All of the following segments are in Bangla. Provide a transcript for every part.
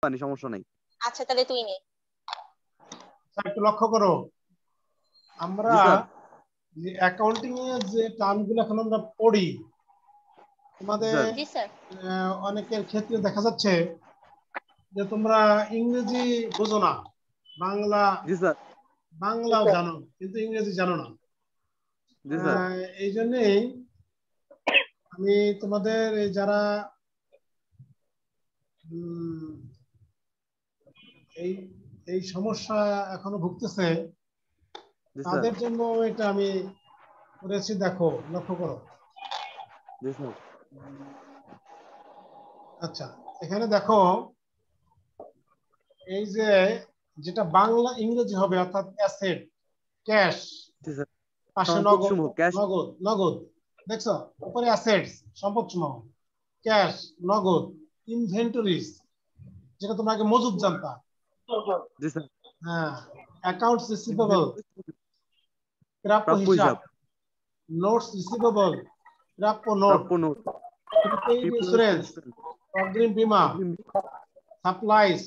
পানি, সমস্যা নাই। আচ্ছা তাহলে তুই নে। একটু লক্ষ্য করো, আমরা জি স্যার। যে অ্যাকাউন্টিং এর যে টার্মগুলো এখন আমরা পড়ি, তোমাদের জি স্যার। অনেকের ক্ষেত্রে দেখা যাচ্ছে যে তোমরা ইংরেজি বোঝো না, বাংলা জি স্যার। বাংলাও জানো কিন্তু ইংরেজি জানো না। জি স্যার। এই জন্যই আমি তোমাদের এই যারা এই এই সমস্যা এখনো ভুগতেছে জি স্যার। তাদের জন্য এটা আমি করেছি, দেখো লক্ষ্য করো। জি স্যার। আচ্ছা, এখানে দেখো এই যে যেটা বাংলা ইংরেজি হবে অর্থাৎ অ্যাসেট, ক্যাশ, জি স্যার। পাশে নগদ, সম্পদসমূহ, ক্যাশ। নগদ নগদ দেখছো উপরে অ্যাসেটস সম্পদ সমূহ, ক্যাশ, নগদ, ইনভেন্টরিজ যেটা তোমরা আগে মজুদ জানতা, জি স্যার। হ্যাঁ, অ্যাকাউন্টস রিসিভেবল, প্রাপ্য প্রাপ্য হিসাব, হিসাব, নোটস রিসিভেবল, প্রাপ্য নোট, প্রাপ্য নোট, প্রিপেইড ইন্স্যুরেন্স, অগ্রিম বীমা, সাপ্লাইজ,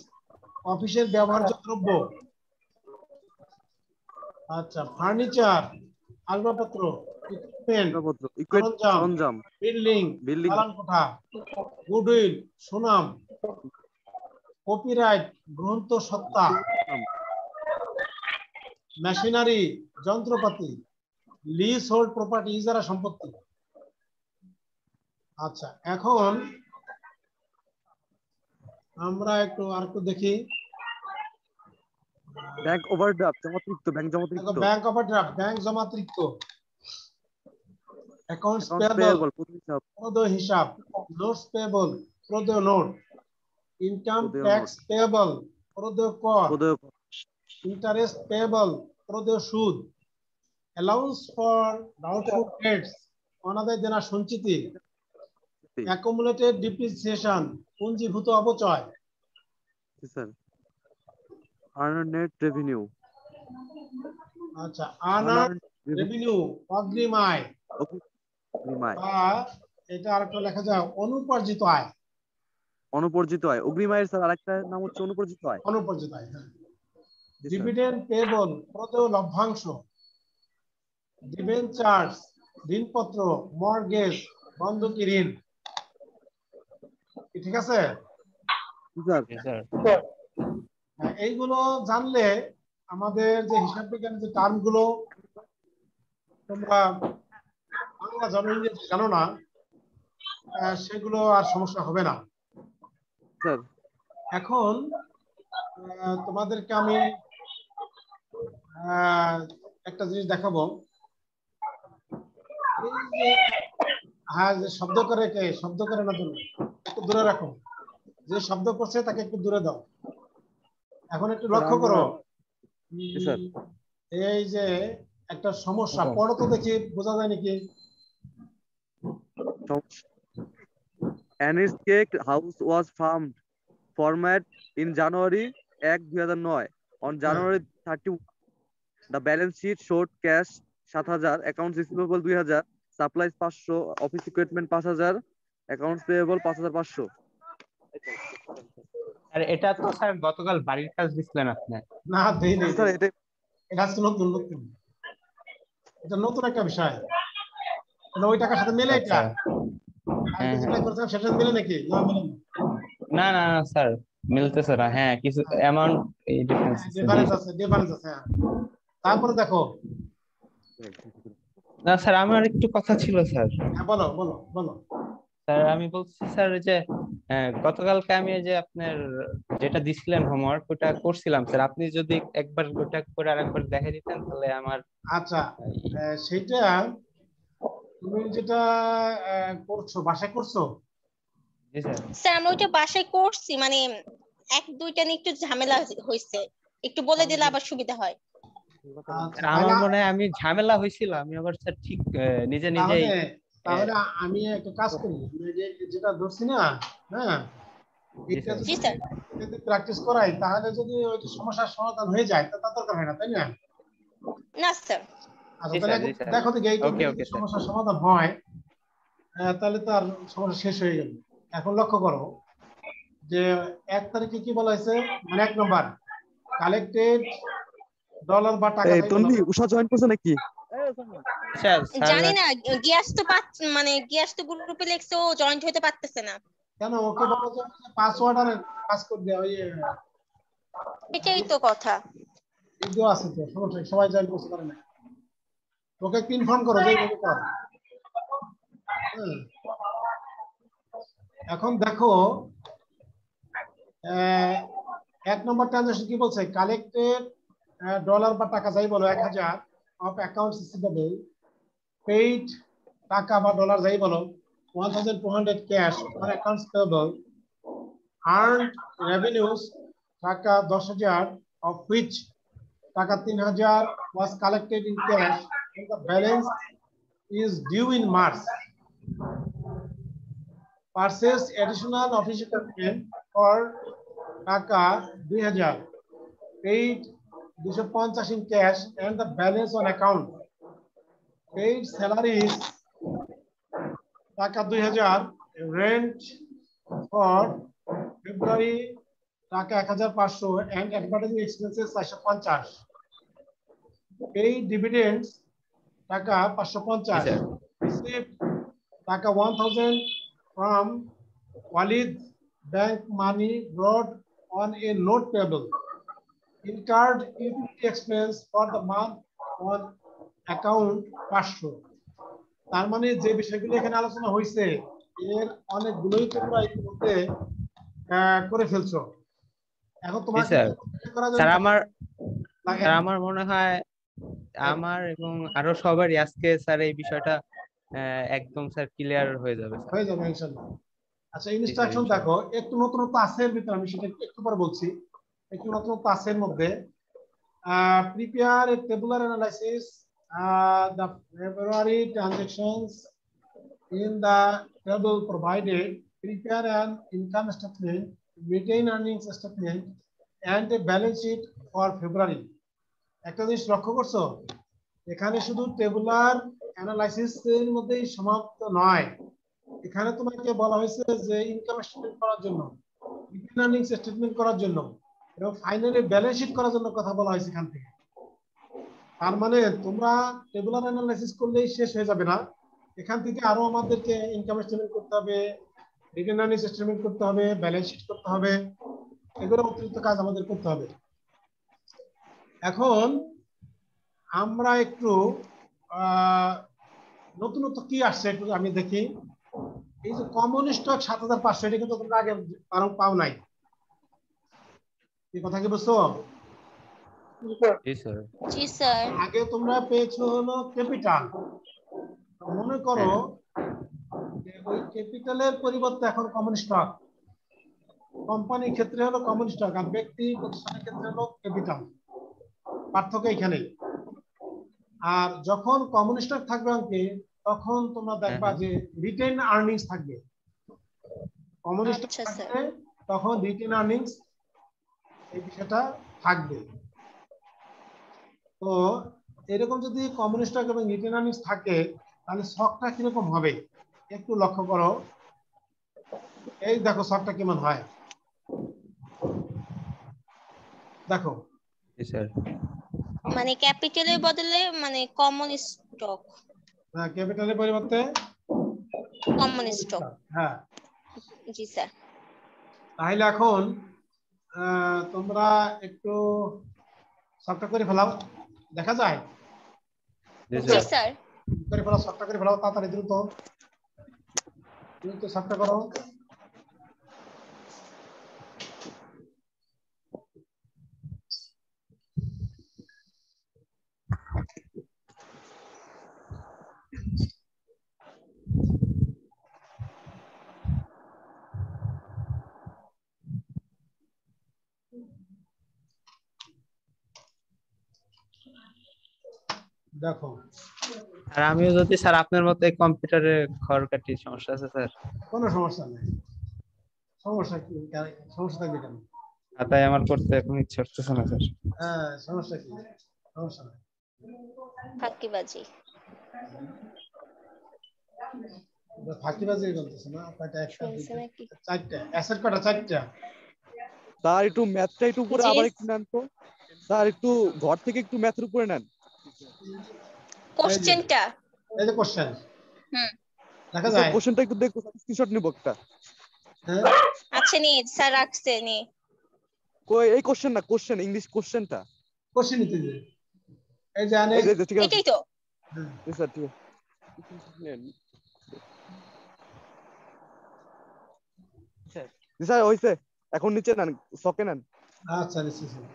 অফিসের ব্যবহার্য দ্রব্য, আচ্ছা, ফার্নিচার, আসবাবপত্র, ইকুইপমেন্ট, সরঞ্জাম, বিল্ডিং, দালান কোঠা, গুডউইল, সুনাম, কপিরাইট, গ্রন্থ সত্তা, মেশিনারি, যন্ত্রপাতি, লিজ হোল্ড প্রপার্টি, ইজারা সম্পত্তি। আচ্ছা, এখন আমরা আরেকটু দেখি। ব্যাংক ওভারড্রাফট, জমাতিরিক্ত, ব্যাংক জমাতিরিক্ত, ব্যাংক ওভারড্রাফট, ব্যাংক জমাতিরিক্ত, অ্যাকাউন্টস পেয়েবল, প্রদেয় হিসাব, নোটস পেয়েবল, প্রদেয় নোট, ইনকাম ট্যাক্স পেয়েবল, প্রদেয় কর, ইন্টারেস্ট পেয়েবল, প্রদেয় সুদ, অ্যালাউন্স ফর ডাউটফুল ডেটস, অনাদায় দেনা সঞ্চিতি, অ্যাকুমুলেটেড ডিপ্রিসিয়েশন, পুঞ্জীভূত অপচয়। Sir, earned net revenue. আচ্ছা, আর্নড রেভিনিউ, অগ্রিম আয়, এটা আরেকটা লেখা যায় অনুপার্জিত আয়। অনুপার্জিত আয়, অগ্রিম আয়ের স্যার আরেকটা নাম হচ্ছে অনুপার্জিত আয়। অনুপার্জিত আয়, হ্যাঁ। ডিভিডেন্ড পেয়েবল, প্রদেয় লভ্যাংশ, ডিবেঞ্চার্স, ঋণপত্র, মর্গেজ, বন্ধকি ঋণ। ঠিক আছে এইগুলো জানলে আমাদের যে হিসাব বিজ্ঞানের যে টার্ম গুলো তোমরা বাংলা জানো ইংরেজি জানো না, সেগুলো আর সমস্যা হবে না। এখন তোমাদেরকে আমি একটা জিনিস দেখাবো। এই যে হ্যাঁ, যে শব্দ করে না, তুমি একটু দূরে রাখো, যে শব্দ করছে তাকে একটু দূরে দাও। এখন একটু লক্ষ্য করো, এই যে একটা সমস্যা, পড়ো তো দেখি বোঝা যায় নাকি। An estate house was formed in January 1, 2009. On January 31, the balance sheet showed cash 7,000, accounts receivable 2,000, supplies 500, office equipment 5,000, accounts payable 5,500. আর এটা তো স্যার গতকাল বাড়ির কাজ দিছিলেন আপনি? না, দেইনি স্যার, এটা নতুন, এটা নতুন একটা বিষয়। ওই টাকার সাথে মেলে এটা? যেটা করছিলাম সেটা মিলে নাকি? না না না স্যার, মিলতেছে না। হ্যাঁ, কিছু অ্যামাউন্ট ডিফারেন্স আছে। তারপরে দেখো। না স্যার, আমার একটু কথা ছিল স্যার। বলো বলো বলো স্যার, আমি বলছি স্যার যে গতকালকে আমি যে আপনার যেটা দিছিলেন হোমওয়ার্ক ওটা করছিলাম স্যার, আপনি যদি একবার ওটা করে আরেকবার দেখে দিতেন তাহলে আমার। আচ্ছা, সেটা তুমি যেটা করছো বাসায় করছো? জি স্যার। স্যার আমি ওইটা বাসায় করছি, মানে এক দুইটা নিয়ে একটু ঝামেলা হয়েছে, একটু বলে দিলে আবার সুবিধা হয়। আমার মনে হয় আমি ঝামেলা হয়েছিল, আমি আবার স্যার ঠিক নিজে নিজেই। তাহলে আমি একটা কাজ করি, যেটা ধরছি না, হ্যাঁ, যদি প্র্যাকটিস করাই তাহলে যদি ওই সমস্যার সমাধান হয়ে যায় তা দরকার হয় না, তাই না? না স্যার। দেখো দেখি এই সমস্যার সমাধান হয় তাহলে তো আর সমস্যা শেষ হয়ে গেল। এখন লক্ষ্য করো যে 1 তারিখে কি বলা হয়েছে, মানে 1 নম্বর কালেক্টেড ডলার বা টাকা এই যাই বলো। তন্নি উষা জয়েন করছে নাকি? স্যার স্যার জানি না, গিয়াস তো মানে গিয়াস তো গ্রুপে লিখছে ও জয়েন্ট হতে পারতেছে না। কেন ওকে বলো যে পাসওয়ার্ড আর পাসওয়ার্ড দেওয়া ওই এটাই তো কথা। ভিডিও আছে তো, সমস্যা নেই, সবাই জয়েন করতে পারে না। ওকে একটু ইনফর্ম করো যে এইভাবে কর। হ্যাঁ। এখন দেখো 1 নম্বর ট্রানজাকশন কি বলছে, কালেক্টেড ডলার বা টাকা যাই বলো 1000 অফ অ্যাকাউন্টস রিসিভেবল, পেইড টাকা বা ডলার যাই বলো 1200 cash on accounts payable, earned revenues টাকা 10,000 of which টাকা 3,000 was collected in cash and the balance is due in March. Purchase additional official equipment for টাকা 2,000, paid 250 in cash and the balance on account, paid salaries টাকা 2,000, rent for February টাকা 1,500 and advertising expenses 450, paid dividends টাকা 550, received টাকা 1,000 from Walid bank money brought on a note payable, incurred utility expense for the month on account 500। তার মানে যে বিষয়গুলো এখানে আলোচনা হয়েছে এর অনেকগুলোই তোমরা ইতিমধ্যে করে ফেলছো। এখন তোমার স্যার আমার মনে হয় আমার এবং আরো সবারই আজকে স্যার এই বিষয়টা একদম স্যার ক্লিয়ার হয়ে যাবে ইনশাআল্লাহ। আচ্ছা ইনস্ট্রাকশন দেখো, একটু নতুনত্ব আছে এর ভিতরে, আমি সেটা একটু পরে বলছি। একটু নতুনত্ব আছে এর মধ্যে, prepare a tabular analysis the February transactions in the table provided, prepare an income statement, retain earnings statement and a balance sheet for February। একটা জিনিস লক্ষ্য করছো, এখানে শুধু টেবুলার অ্যানালাইসিস এর মধ্যেই সমাপ্ত নয়, এখানে তোমাকে বলা হয়েছে যে ইনকাম স্টেটমেন্ট করার জন্য, রিটেন আর্নিংস স্টেটমেন্ট করার জন্য এবং ফাইনালি ব্যালেন্স শিট করার জন্য কথা বলা হয়েছে এখান থেকে। তার মানে তোমরা টেবুলার অ্যানালাইসিস করলেই শেষ হয়ে যাবে না, এখান থেকে আরো আমাদেরকে ইনকাম স্টেটমেন্ট করতে হবে, রিটেন আর্নিংস স্টেটমেন্ট করতে হবে, ব্যালেন্স শিট করতে হবে, এগুলো অতিরিক্ত কাজ আমাদের করতে হবে। এখন আমরা একটু নতুনত্ব কি আসছে একটু আমি দেখি। এই যে কমন স্টক 7,500, এটা কিন্তু তোমরা আগে পাও নাই, এই কথা কি বুঝছো? জি স্যার। আগে তোমরা পেয়েছো হলো ক্যাপিটাল, মনে করো যে ওই ক্যাপিটালের পরিবর্তে এখন কমন স্টক, কোম্পানির ক্ষেত্রে হলো কমন স্টক আর ব্যক্তি প্রতিষ্ঠানের ক্ষেত্রে হলো ক্যাপিটাল, পার্থক্য এখানেই। আর যখন কমন স্টক থাকবে অঙ্কে তখন তোমরা দেখবা যে রিটেন আর্নিংস থাকবে, কমন স্টক থাকবে তখন রিটেন আর্নিংস এই বিষয়টা থাকবে। তো এরকম যদি কমন স্টক এবং রিটেন আর্নিংস থাকে তাহলে স্টকটা কিরকম হবে একটু লক্ষ্য করো। এই দেখো স্টকটা কেমন হয়, দেখো মানে ক্যাপিটালের বদলে মানে কমন স্টক, হ্যাঁ ক্যাপিটালের পরিবর্তে কমন স্টক। হ্যাঁ জি স্যার। তাহলে এখন তোমরা একটু সফটটা করে ফেলাও, দেখা যায়? জি স্যার। করে ফেলাও, সফটটা করে ফেলাও, তাড়াতাড়ি দ্রুত দ্রুত সফটটা করো। দেখো আর আমিও যদি স্যার আপনার মতো কম্পিউটারে ঘর কাটি, সমস্যা আছে স্যার? কোনো সমস্যা নেই, সমস্যা কি, সমস্যা থাকবে কেন? তাই আমার করতে এখন ইচ্ছে হচ্ছে না স্যার। হ্যাঁ সমস্যা কি, সমস্যা নেই। ফাঁকিবাজি। ফাঁকিবাজি বলতেছে না কয়টা একটা শুনছে দুইটা নাকি? চারটা অ্যাসেট কয়টা চারটা স্যার একটু ম্যাথটা একটু উপরে জি আবার একটু নেন তো স্যার, একটু ঘর থেকে একটু ম্যাথের উপরে নেন। এই যে কোশ্চেনটা। এই যে কোশ্চেন হুম। দেখা স্যার যায় কোশ্চেনটা একটু দেখবো, স্ক্রিনশট নিব একটা। হ্যাঁ আচ্ছা নি স্যার রাখছে নি। কই এই কোশ্চেন না, কোশ্চেন ইংলিশ কোশ্চেনটা। কোশ্চেন নিতে যে এই যে এই অনেক যে ঠিক আছে এটাই তো। জি স্যার, ঠিক আছে নেন। জি স্যার হইছে, এখন নিচে নেন, সকে নেন। আচ্ছা নিশ্চয়ই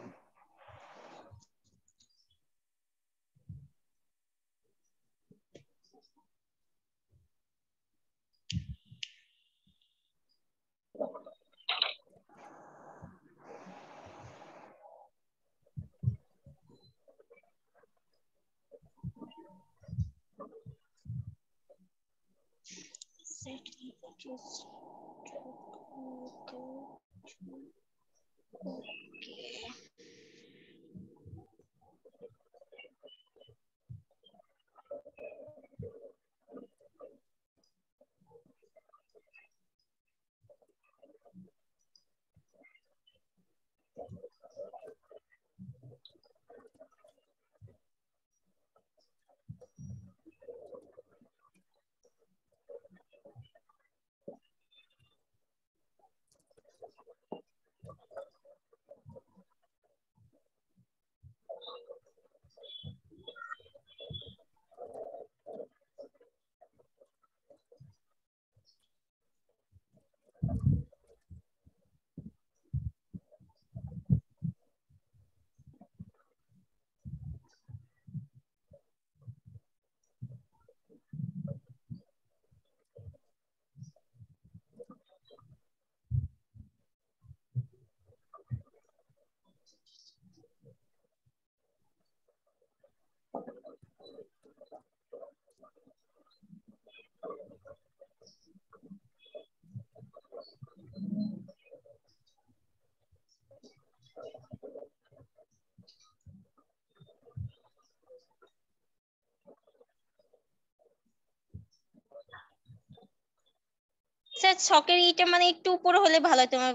স্যার ছকের ইটা মানে একটু উপরে হলে ভালো হতো আমার।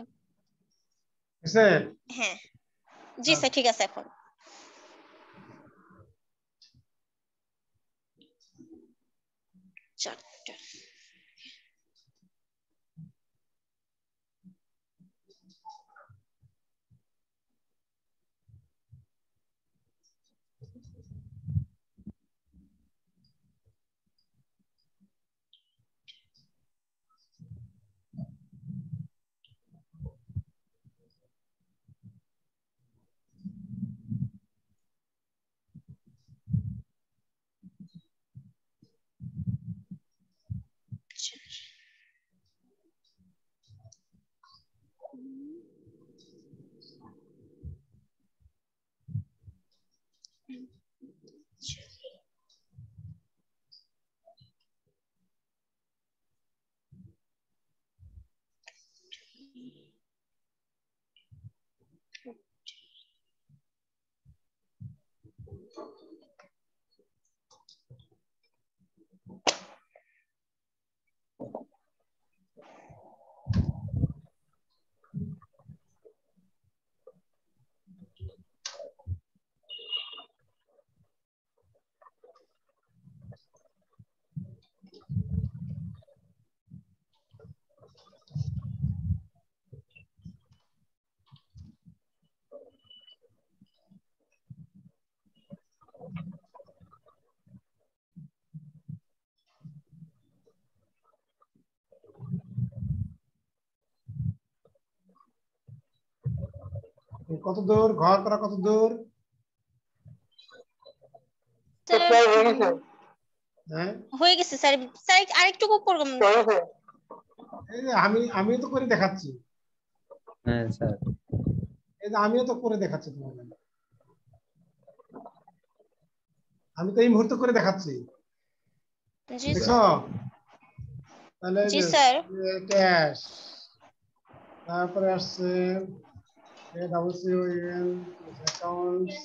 স্যার হ্যাঁ জি স্যার ঠিক আছে এখন। চারটা। কত দূর ঘর করা কত দূর স্যার হ্যাঁ হয়ে গেছে স্যার। স্যার আরেকটু উপর এই যে আমি তো করে দেখাচ্ছি হ্যাঁ স্যার। এই যে আমিও তো করে দেখাচ্ছি তোমাকে আমি তো এই মুহূর্তে করে দেখাচ্ছি জি দেখছো স্যার। তাহলে এই জি যে স্যার। ক্যাশ তারপরে আসছে double C accounts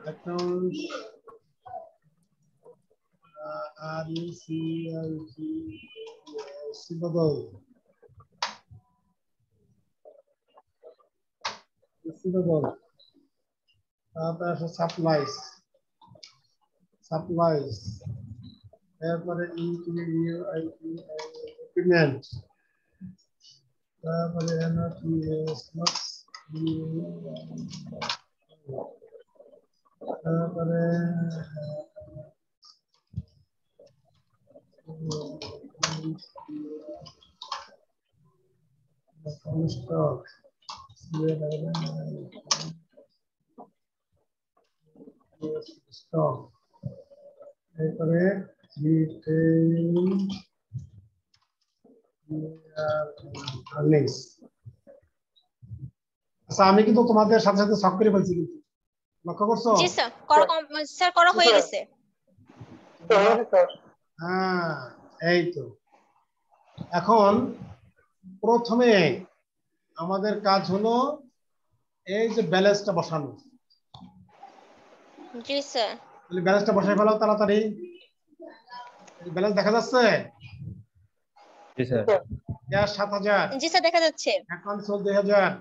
accounts receivable. তারপরে আসে সাপ্লাইজ, তারপরে ইকুইপমেন্ট, তারপরে তারপরে স্টক, স্টক, এরপরে আর্নিংস। আচ্ছা আমি কিন্তু তোমাদের সাথে সাথে সব করে ফেলছি, কিন্তু লক্ষ্য করছো? জি স্যার, স্যার করা হয়ে গেছে। হ্যাঁ এই তো। এখন প্রথমে আমাদের কাজ হলো এই যে ব্যালেন্সটা বসানো। জি স্যার। তাহলে ব্যালেন্সটা বসাই ফেলাও তাড়াতাড়ি। ব্যালেন্স দেখা যাচ্ছে? জি স্যার। ক্যাশ 7000, জি স্যার দেখা যাচ্ছে। অ্যাকাউন্ট সোল 2000,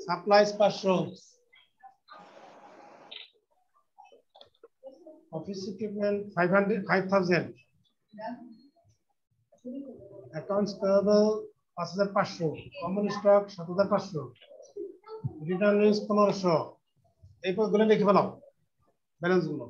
supplies 500, office equipment 5000, accounts payable 5500, common stock 7500, রিটার্ন লিস্ট 1500। এই গুলো লিখে ফেলাও ব্যালেন্স গুলো।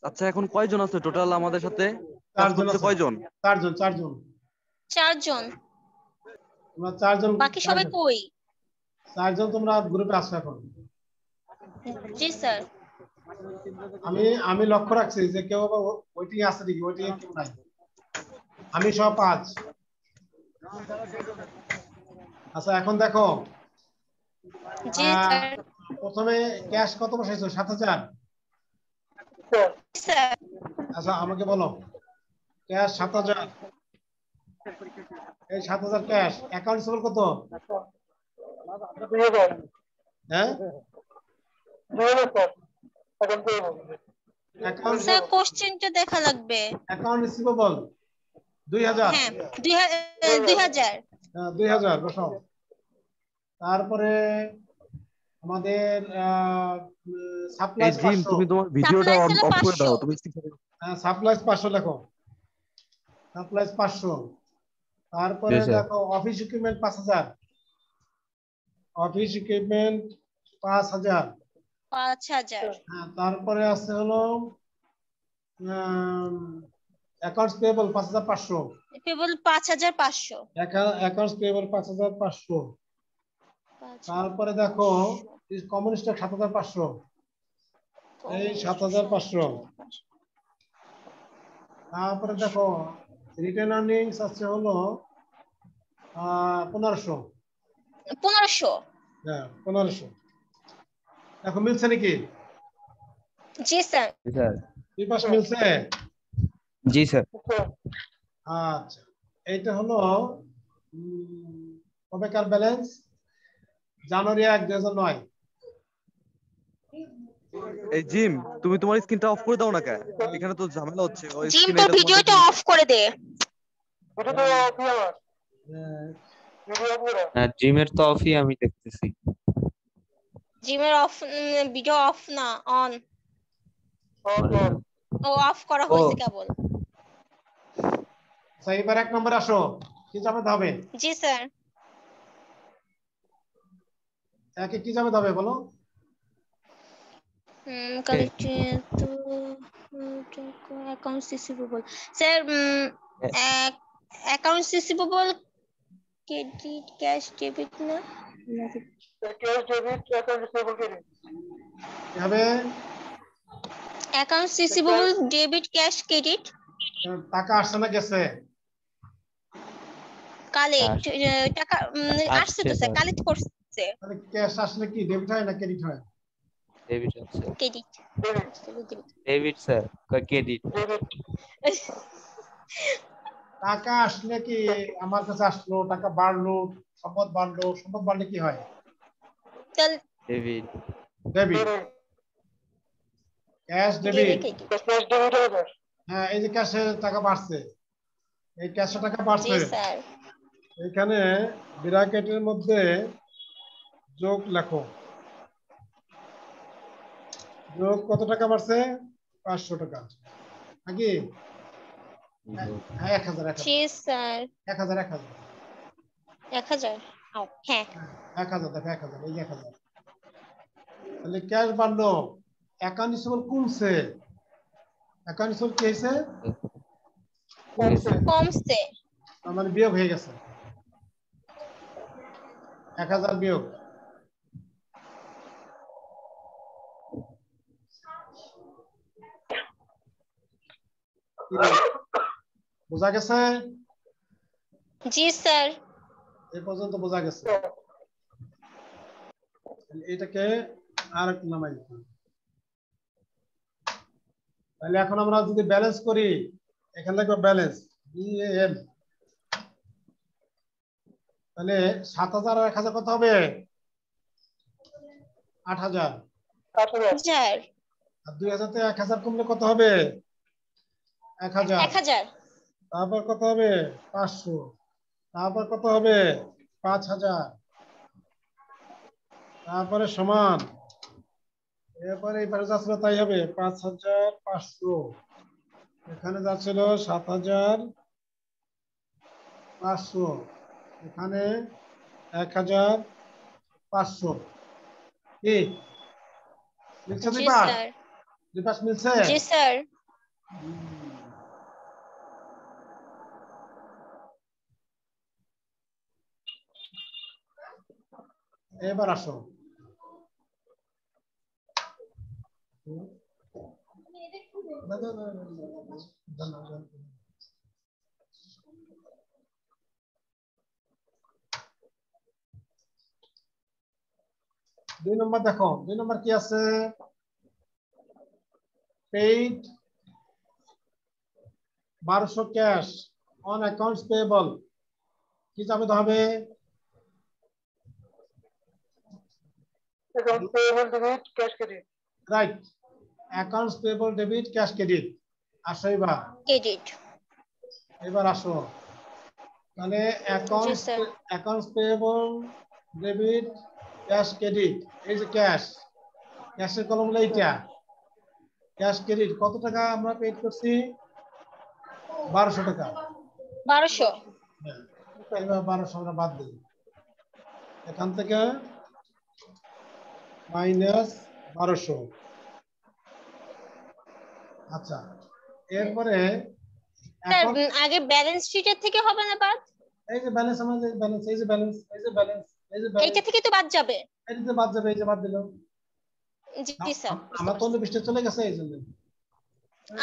আচ্ছা এখন কয়জন আছে টোটাল আমাদের সাথে কাজ 4 জন করতে? আছে। কয়জন? 4 জন। 4 জন। তোমরা 4 জন। বাকি সবাই কই? 4 জন তোমরা গ্রুপে আছো এখন। জি স্যার। আমি লক্ষ্য রাখছি যে কেউ ওয়েটিং আছে নাকি, ওয়েটিং কেউ নাই। আমি সব 5। আচ্ছা এখন দেখো, জি স্যার। প্রথমে ক্যাশ কত বসাইছো? 7000 স্যার। আচ্ছা আমাকে বলো, ক্যাশ 7000, এই 7000 ক্যাশ। অ্যাকাউন্ট সোল কত? 2000। হ্যাঁ 2000 অ্যাকাউন্ট স্যার কোশ্চেনটা দেখা লাগবে। Account receivable 2000। হ্যাঁ 2000। 2000 বসাও। তারপরে আমাদের সাপ্লাইজ জিম 500। তুমি তোমার ভিডিওটা Supplies অফ করে দাও। 500 তুমি সাপ্লাইজ 500 লেখো, সাপ্লাইজ 500। তারপরে দেখো অফিস ইকুইপমেন্ট 5000, অফিস ইকুইপমেন্ট 5000। 5000। হ্যাঁ তারপরে আছে হলো অ্যাকাউন্টস পেয়েবল 5500, কেবল 5500। Accounts payable 5500। তারপরে দেখো কমন স্টক 7500, এই 7500। তারপরে দেখো রিটেন আর্নিংস আছে হলো 1500। 1500। হ্যাঁ 1500। দেখো মিলছে নাকি? জি স্যার। দুই পাশ মিলছে? জি স্যার। আচ্ছা এইটা হলো কবেকার ব্যালেন্স? জানুয়ারি 1, 2009। এই জিম তুমি তোমার স্ক্রিনটা অফ করে দাও না কেন? এখানে তো ঝামেলা হচ্ছে। ওই জিম স্ক্রিনে তো এটা ভিডিওটা অফ করে দে। জিমের তো অফই আমি দেখতেছি। জিমের অফ, ভিডিও অফ না, অন। ও অফ করা ও হয়েছে কেবল। আচ্ছা এবার 1 নম্বরে আসো, কি জামাতে হবে? জি স্যার। একে কি জামাতে হবে বলো? কালেক্টেড তো accounts receivable sir. Accounts receivable credit cash debit না? Cash debit account receivable credit হবে accounts receivable debit cash credit. টাকা আসছে না গেছে? কালেক্ট টাকা আসছে আসছে তো স্যার, স্যার, কালেক্ট করছে। তাহলে ক্যাশ আসলে কি ডেবিট হয় না ক্রেডিট হয়? ডেবিট হচ্ছে, ক্রেডিট। Debit sir, credit. টাকা আসলে কি আমার কাছে আসলো, টাকা বাড়লো, সম্পদ বাড়লো, সম্পদ বাড়লে কি হয়? তাহলে debit. Debit. Cash debit. Cash debit হয়ে যায়। হ্যাঁ, এই যে ক্যাশে টাকা বাড়ছে, এই ক্যাশে টাকা জি বাড়ছে, স্যার। এখানে ব্র্যাকেটের মধ্যে যোগ লেখো। যোগ কত টাকা বাড়ছে? 500 টাকা নাকি? হ্যাঁ 1000 জি স্যার। 1000 1000 1000। হ্যাঁ। 1000 দেখো 1000, এই 1000। তাহলে ক্যাশ বাড়লো, অ্যাকাউন্ট রিসিভেবল কমছে। অ্যাকাউন্ট রিসিভেবল কি হয়েছে? কমছে। কমছে। তার মানে বিয়োগ হয়ে গেছে, 1000 বিয়োগ। বোঝা গেছে? জি স্যার। এই পর্যন্ত বোঝা গেছে। এটাকে আর একটু নামাই দিতে হবে। তাহলে এখন আমরা যদি ব্যালেন্স করি, এখানে লিখবো ব্যালেন্স BAL। তাহলে 7000 আর 1000 কত হবে? 8000। 1000। আর 2000 থেকে 1000 কমলে কত হবে? 1000। 1000। তারপর কত হবে? 500। তারপর কত হবে? 5000। তারপরে সমান, এরপরে এই পাশে যাচ্ছিল তাই হবে 5500। এখানে যাচ্ছিল 7500, এখানে 1500। কি মিলছে? দুই জি পাশ, স্যার। দুই পাশ মিলছে? জি স্যার। এবার আসো, দুই নম্বর দেখো, 2 নম্বর কি আছে? Paid 1200 cash on accounts payable. কি যাবে হবে? Account payable debit cash credit. Right, accounts payable debit cash credit. আসো এবার, ক্রেডিট। এবার আসো। তাহলে জি sir. Accounts payable debit cash credit, এই যে ক্যাশ, ক্যাশের কলম হলো এইটা, ক্যাশ ক্রেডিট কত টাকা আমরা পেড করছি? 1200 টাকা। 1200। হ্যাঁ, এবার 1200 আমরা বাদ দিই, এখান থেকে -1200। আচ্ছা, এরপরে স্যার এখন আগে ব্যালেন্স শিটের থেকে হবে না বাদ? এই যে ব্যালেন্স, আমাদের ব্যালেন্স, এই যে ব্যালেন্স, এই যে ব্যালেন্স, এই যে ব্যালেন্স, এইটা থেকে তো বাদ যাবে। এই যে বাদ যাবে, এই যে বাদ দিল। জি স্যার, বুঝতে আমার তো পারছি। পৃষ্ঠে চলে গেছে এই জন্য।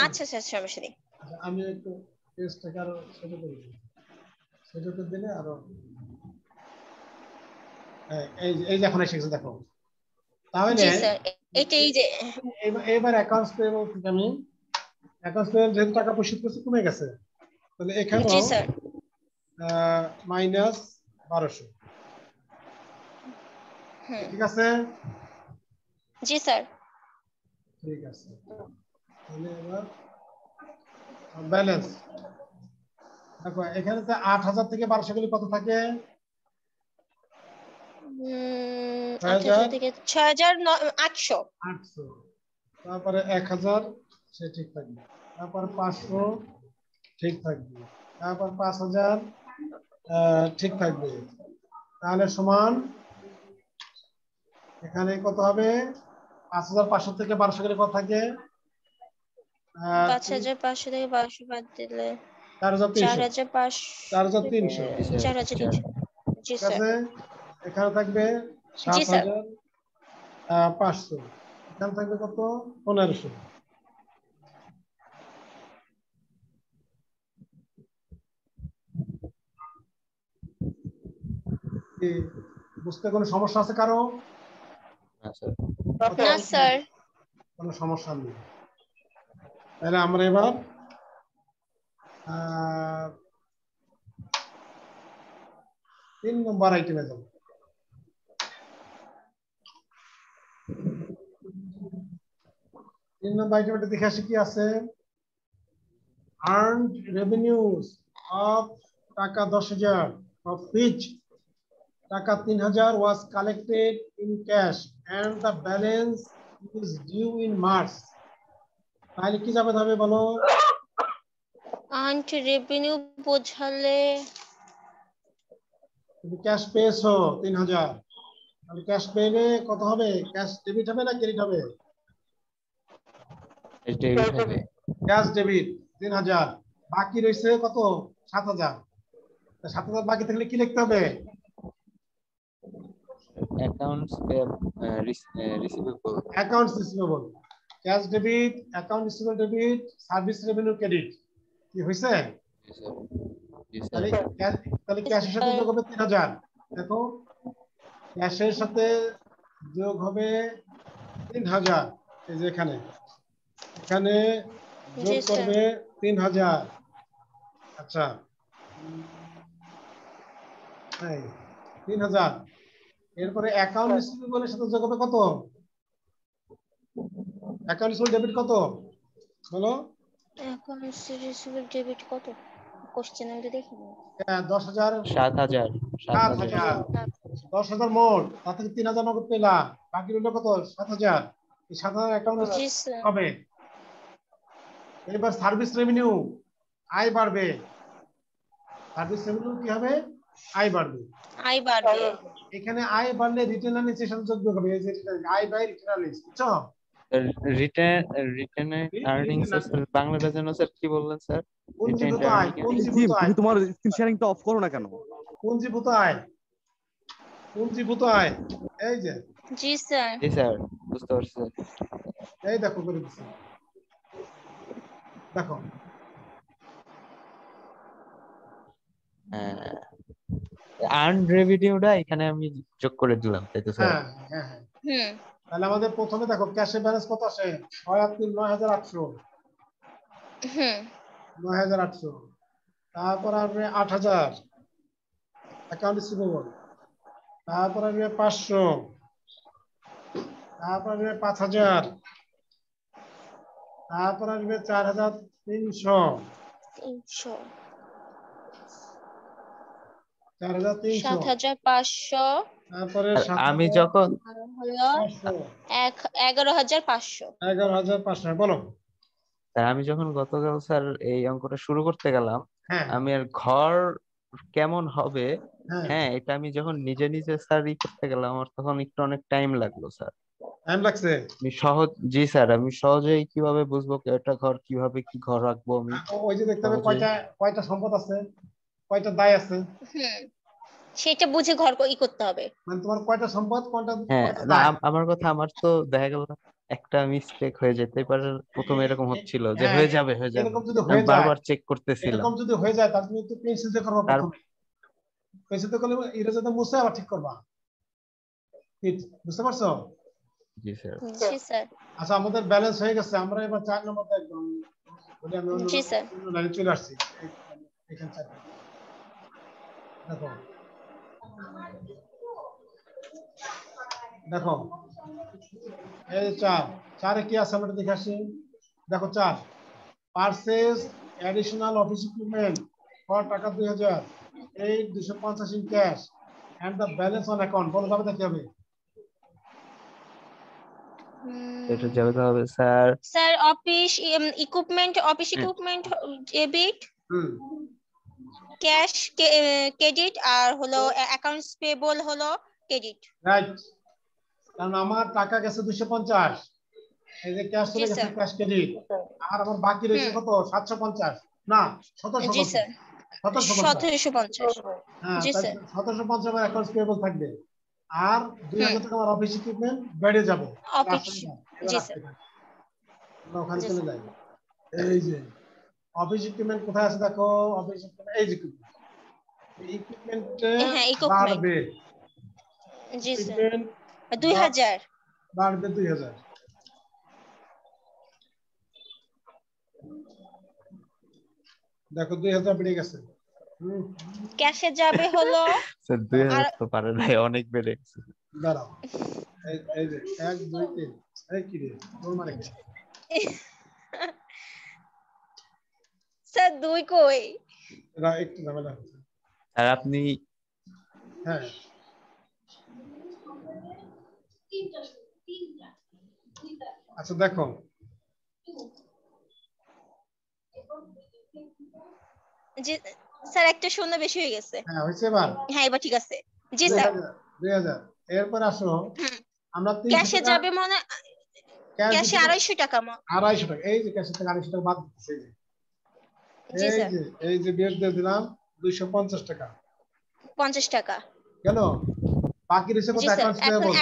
আচ্ছা স্যার, সমস্যা নেই। আচ্ছা, আমি একটু পেজটাকে আরো ছোট করে দিই, ছোট করে দিলে আরো এই যে এখন এসে গেছে দেখো। তাহলে জি স্যার, এইটাই যে। এবার অ্যাকাউন্টস পেয়েবল থেকে আমি অ্যাকাউন্টস পেয়েবল যেহেতু টাকা পরিশোধ করছি কমে গেছে, তাহলে এখানেও জি স্যার। -1200। হুম। ঠিক আছে? জি স্যার। ঠিক আছে, তাহলে এবার ব্যালেন্স দেখো, এখানে তো 8000 থেকে 1200 গেলে কত থাকে? 8000 থেকে 6800। 800। তারপরে 1000 সে ঠিক থাকবে, তারপর 500 ঠিক থাকবে, তারপর 5000 ঠিক থাকবে। তাহলে সমান এখানে কত হবে? 5500 থেকে 1200 গেলে কত থাকে? 5500 থেকে 1200 বাদ দিলে 4300। 4500। 4300। 4300। জি ঠিক স্যার। আছে, এখানে থাকবে জি স্যার। 7500, এখানে থাকবে কত? 1500। কি বুঝতে কোনো সমস্যা আছে কারো? আচ্ছা না স্যার। কোনো সমস্যা নেই। তাহলে আমরা এবার 3 নম্বর আইটেমে যাব। 3 নম্বর আইটেমটা দেখে আসি কি আছে। earned revenues of টাকা 10,000 of which টাকা 3,000 was collected in cash and the balance is due in March. তাহলে কি যাবে হবে বলো? আন্ট রেভিনিউ বোঝালে তুমি ক্যাশ পেয়েছো 3,000, তাহলে ক্যাশ পেলে কত হবে? ক্যাশ ডেবিট হবে না ক্রেডিট হবে? ডেবিট হবে। ক্যাশ ডেবিট 3,000, বাকি রয়েছে কত? 7,000। 7,000 বাকি থাকলে কি লিখতে হবে? Accounts receivable. Accounts receivable, cash debit, account receivable debit, service revenue credit. কি হইছে? তাহলে ক্যাশের সাথে যোগ হবে 3,000। দেখো ক্যাশের সাথে যোগ হবে 3,000, এই যে এখানে যোগ করবে 3,000। আচ্ছা 3,000, এরপরে অ্যাকাউন্ট রিসিভেবলের সাথে যোগ হবে কত? অ্যাকাউন্ট রিসিভেবল ডেবিট কত বলো? অ্যাকাউন্ট রিসিভেবল ডেবিট কত? কোশ্চেন আমি দেখি 10,000। 7,000 10,000 মোট, তার থেকে 3,000 নগদ পেলাম, বাকি রইল কত? 7,000। এই 7,000 অ্যাকাউন্ট হবে। এবার সার্ভিস রেভিনিউ আয় বাড়বে। সার্ভিস রেভিনিউ কি হবে? আয় বাড়বে। আয় বাড়বে। এখানে আয় বাড়লে রিটেন আর্নিংস এর সাথে যোগ হবে। এই যে আয় বাই রিটেন আর্নিংস, বুঝছো? রিটেন আর্নিংস এর বাংলাটা যেন স্যার কি বললেন স্যার? পুঞ্জীভূত আয়। পুঞ্জীভূত আয়। তুমি তোমার স্ক্রিন শেয়ারিংটা অফ করো না কেন? পুঞ্জীভূত আয়, পুঞ্জীভূত আয়। এই যে জি স্যার। জি স্যার বুঝতে পারছি স্যার। এই দেখো করে দিচ্ছি, দেখো আর্ন রেভিনিউটা এখানে আমি যোগ করে দিলাম, তাই তো স্যার? হ্যাঁ হ্যাঁ হ্যাঁ। তাহলে আমাদের প্রথমে দেখো ক্যাশে ব্যালেন্স কত আসে? 9,800। 9,800। তারপর আসবে 8,000 অ্যাকাউন্ট রিসিভেবল। তারপর আসবে 500। তারপর আসবে 5,000। তারপর আসবে 4,300। 7,500। তারপরে আমি যখন 11,500। 11,500 বলো। আমি যখন গতকাল স্যার এই অঙ্কটা শুরু করতে গেলাম, হ্যাঁ আমি আর ঘর কেমন হবে, হ্যাঁ হ্যাঁ এটা আমি যখন নিজে নিজে স্যার করতে গেলাম, আমার তখন একটু অনেক টাইম লাগলো স্যার। টাইম লাগছে। জি স্যার, আমি সহজেই কিভাবে বুঝবো একটা ঘর কিভাবে কি ঘর রাখবো আমি? ওই যে দেখতে হবে কয়টা সম্পদ আছে, কয়টা দায় আছে, সেটা বুঝে ঘর করতে হবে। মানে তোমার কয়টা সম্পদ, কোনটা হ্যাঁ কয়টা না, দায়। আমার তো দেখা গেল একটা মিস্টেক হয়ে যেতে পারে, প্রথমে এরকম হচ্ছিল যে হ্যাঁ, হয়ে যাবে এরকম যদি আমি হয়ে যায়, বারবার চেক করতেছিলাম। এরকম যদি হয়ে যায় তাহলে তুমি একটু পেন্সিল দিয়ে করবা। প্রথমে পেন্সিল দিয়ে করলে ইরেজার দিয়ে মুছে আবার ঠিক করবা। ঠিক বুঝতে পারছো? জি স্যার। জি স্যার। আচ্ছা আমাদের ব্যালেন্স হয়ে গেছে, আমরা এবার 4 নম্বরটা একদম বলি। আমি জি স্যার। অন্য লাইনে চলে আসছি। এখানে দেখো দেখো এই 4 কি আছে আমরা দেখে আসি। দেখো 4, purchase additional office equipment for taka 2,000, 250 in cash and the balance on account. বলো যাবে কি হবে? এটা যাবে হবে sir. Sir office equipment debit, cash credit, আর হলো অ্যাকাউন্টস পেয়েবল হলো ক্রেডিট। রাইট, কারণ আমার টাকা গেছে 250, এই যে ক্যাশ চলে গেছে, ক্যাশ ক্রেডিট, আর আমার বাকি রয়েছে কত? 750 না 1750। জি স্যার। 1750। হ্যাঁ, জি স্যার। 1750 আমার অ্যাকাউন্টস পেয়েবল থাকবে, আর 2,000 টাকা আমার অফিস ইকুইপমেন্ট বেড়ে যাবে। জি স্যার। ওখানে চলে যাই। এই যে অফিস ইকুইপমেন্ট কোথায় আছে দেখো, অফিস ইকুইপমেন্ট এই যে ইকুইপমেন্টে হ্যাঁ ইকুইপমেন্ট। বাড়বে, জি স্যার পেমেন্ট 2000 বাড়বে 2000। দেখো 2000 বেড়ে গেছে। ক্যাশে যাবে হলো স্যার 2000 তো পারে নাই, অনেক বেড়ে গেছে। দাঁড়াও, এই যে 1 2 3 এই কি রে তোর মানে কি? স্যার 2 কই? একটু ঝামেলা হচ্ছে। আর আপনি হ্যাঁ আচ্ছা দেখো জি স্যার একটা শূন্য বেশি হয়ে গেছে। হ্যাঁ হয়েছে এবার হ্যাঁ এবার ঠিক আছে। জি স্যার 2000 এরপর আসো আমরা 300 ক্যাশে টাকা যাবে মনে ক্যাশে 250 টাকা 250 টাকা। এই যে ক্যাশে থেকে 250 টাকা বাদ দিতেছে। জি স্যার এই যে বিয়োগ দিয়ে দিলাম 250 টাকা 50 টাকা গেল। বাকি রয়েছে কত? জি স্যার অ্যাকাউন্টস এখন পেয়েবল।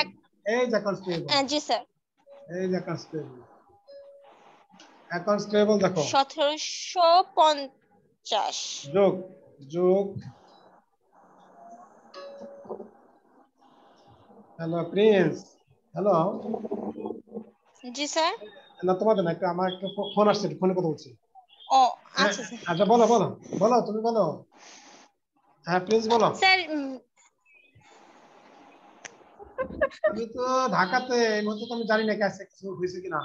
এই যে অ্যাকাউন্টস পেয়েবল, জি স্যার এই যে অ্যাকাউন্টস পেয়েবল, অ্যাকাউন্টস পেয়েবল দেখো 1750 যোগ যোগ হ্যালো প্রিন্স, হ্যালো। জি স্যার না তোমাদের না, একটু আমার একটা ফোন আসছে, ফোনে কথা বলছি। ও আচ্ছা স্যার আচ্ছা বলো বলো বলো, তুমি বলো। হ্যাঁ প্রিন্স বলো। স্যার আমি তো ঢাকাতে, এই মুহূর্তে তো আমি জানি না কাছে কিছু হয়েছে কিনা।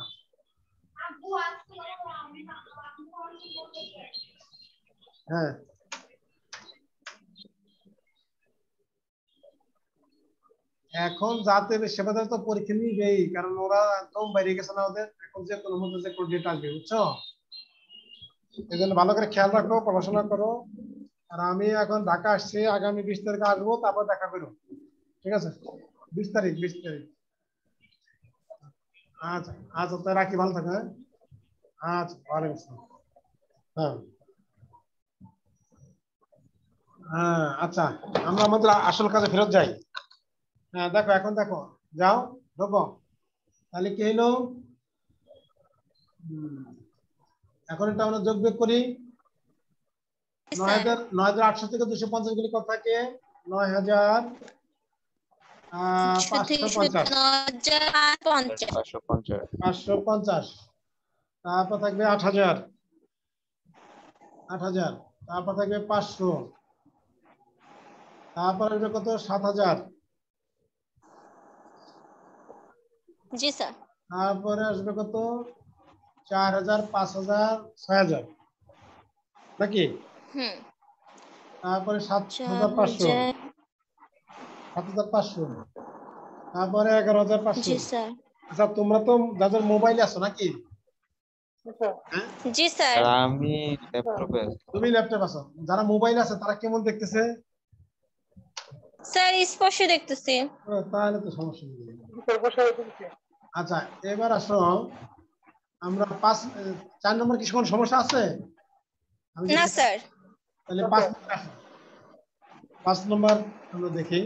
হ্যাঁ এখন যাতে সেবাদার তো পরীক্ষা নিবেই, কারণ ওরা একদম বাইরে গেছে না ওদের। এখন যে কোনো মধ্যে যে কোনো ডেট আসবে, বুঝছো? এই জন্য ভালো করে খেয়াল রাখো, পড়াশোনা করো। আর আমি এখন ঢাকা আসছি, আগামী 20 তারিখে আসবো, তারপর দেখা করো, ঠিক আছে? 20 তারিখ 20 তারিখ। আচ্ছা আচ্ছা তো রাখি, ভালো থাকো। হ্যাঁ আচ্ছা ওয়ালাইকুম আসসালাম। হ্যাঁ হ্যাঁ আচ্ছা আমরা আমাদের আসল কাজে ফেরত যাই। হ্যাঁ দেখো এখন দেখো, যাও ঢোকো। তাহলে কি হলো? এখন এটা আমরা যোগ বিয়োগ করি। 9800 থেকে 250 গুলি কত থাকে? 9550 550। তারপর থাকবে 8000 তারপর থাকবে 500, তারপর আসবে কত? 7000, জি স্যার তারপরে আসবে কত? 4000 5000 6000 নাকি? তারপরে 7500, 7500, তারপরে 11500। জি স্যার আচ্ছা তোমরা তো যাদের মোবাইল আছে নাকি? জি স্যার আমি ল্যাপটপে আছি। তুমি ল্যাপটপ আছো, যারা মোবাইল আছে তারা কেমন দেখতেছে? স্যার স্পষ্ট দেখতেছি। তাহলে তো সমস্যা নেই। আচ্ছা এবার আসো আমরা 4 নম্বর কিছু কোন সমস্যা আছে? না স্যার তাহলে 5 নম্বর আমরা দেখি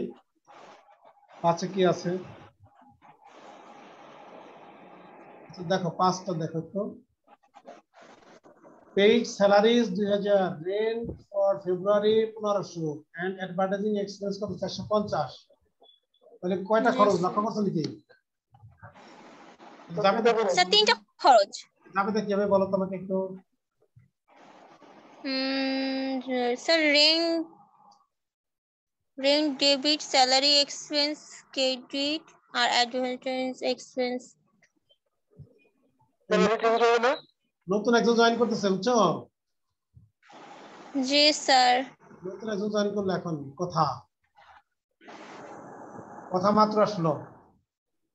5 কি আছে। আচ্ছা দেখো 5টা দেখো একটু। Paid salaries 2000, rent for February 1500 and advertising expense কত? 450। তাহলে কয়টা খরচ লক্ষ্য করছো নাকি? যাবে তো স্যার 3টা খরচ। যাবে তো কিভাবে বলো তোমাকে একটু। Sir rent debit, salary expense credit আর অ্যাডভার্টাইজ এক্সপেন্স। নতুন একজন জয়েন করতেছে, বুঝছো? জি স্যার নতুন একজন জয়েন করলো, এখন কথা মাত্র আসলো।